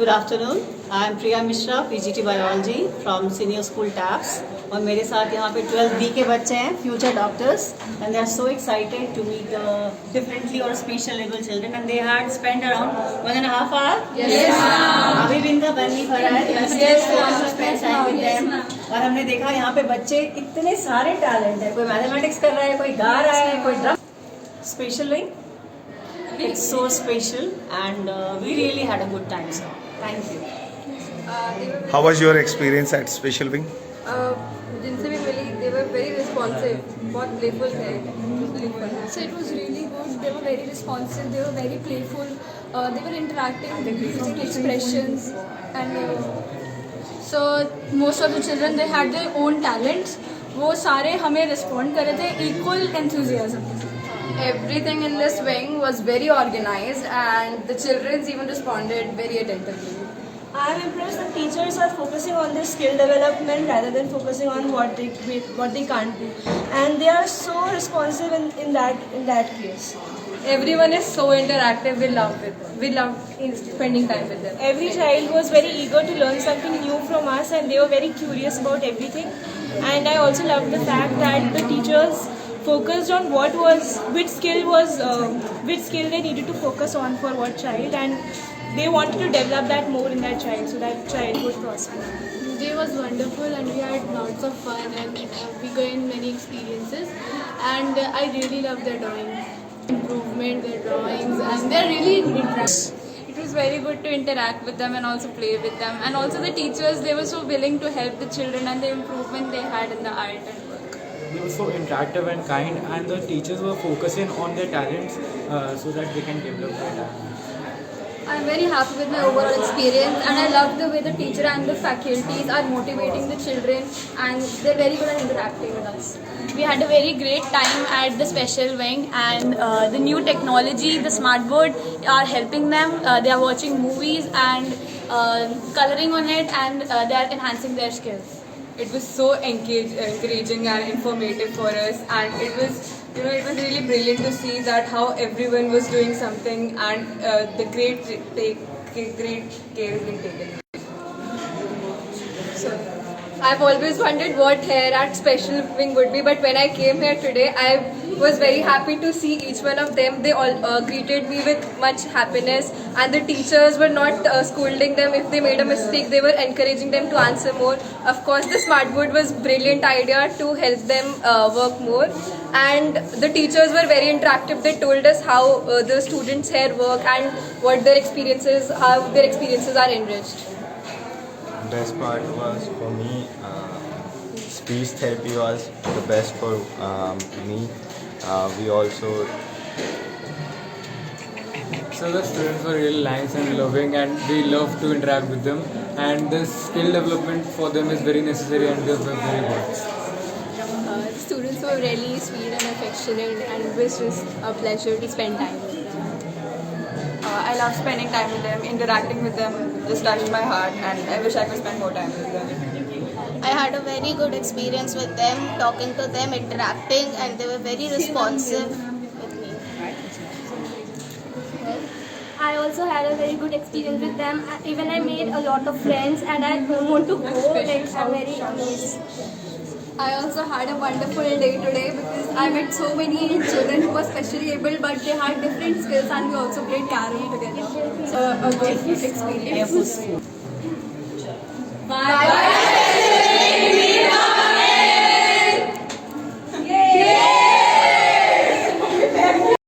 Good afternoon. I am Priya Mishra, PGT Biology from Senior School TAPS. और मेरे साथ यहाँ पे 12th B के बच्चे हैं, future doctors, and they are so excited to meet the differently or special able children, and they had spent around 1.5 hours. Yes, ma'am. अभी भी इनका मन नहीं भरा है, but still we want to spend time with them. और हमने देखा यहाँ पे बच्चे इतने सारे टैलेंट है, कोई मैथमेटिक्स कर रहा है, कोई गा रहा है, कोई drum. Special wing. It's so special, and we really had a good time, sir. Thank you. How was your experience at Special Wing? जिनसे भी मिली, they were very responsive, बहुत playful थे. So it was really good. They were very responsive. They were very playful. They were interacting, using expressions, and so most of the children they had their own talents. वो सारे हमें respond कर रहे थे equal enthusiasm. Everything in this wing was very organized, and the children even responded very attentively. I am impressed that teachers are focusing on their skill development rather than focusing on what they can't do, and they are so responsive in that case. Everyone is so interactive. We loved it. We loved spending time with them. Every child was very eager to learn something new from us, and they were very curious about everything. And I also loved the fact that the teachers focused on which skill they needed to focus on for what child, and they wanted to develop that more in that child so that child would prosper. The day was wonderful, and we had lots of fun, and we gained many experiences. And I really love their drawing improvement, their drawings, and they're really interactive. It was very good to interact with them and also play with them, and also the teachers, they were so willing to help the children and the improvement they had in the art and work. They were so interactive and kind, and the teachers were focusing on their talents so that they can develop their talents. I'm very happy with my overall experience, and I love the way the teacher and the faculties are motivating the children, and they're very good at interacting with us. We had a very great time at the special wing, and the new technology, the smart board are helping them. They are watching movies and coloring on it, and they are enhancing their skills. It was so encouraging and informative for us, and it was really brilliant to see that how everyone was doing something, and the great care being taken. So, I've always wondered what here at Special Wing would be, but when I came here today, I was very happy to see each one of them. They all greeted me with much happiness, and the teachers were not scolding them if they made a mistake. They were encouraging them to answer more. Of course, the smart board was brilliant idea to help them work more, and the teachers were very interactive. They told us how the students here work and how their experiences are enriched. Best part was for me, speech therapy was the best for me. We also So the students were really nice and loving, and we love to interact with them, and the skill development for them is very necessary, and they were very good. The students were really sweet and affectionate, and it was just a pleasure to spend time with them. I love spending time with them, interacting with them, just touched my heart, and I wish I could spend more time with them. I had a very good experience with them, talking to them, interacting, and they were very responsive with me. I also had a very good experience with them. Even I made a lot of friends, and I want to go. Like, I'm very amazed. I also had a wonderful day today because I met so many children who were specially able, but they had different skills, and we also played carol together. So a good experience. Bye.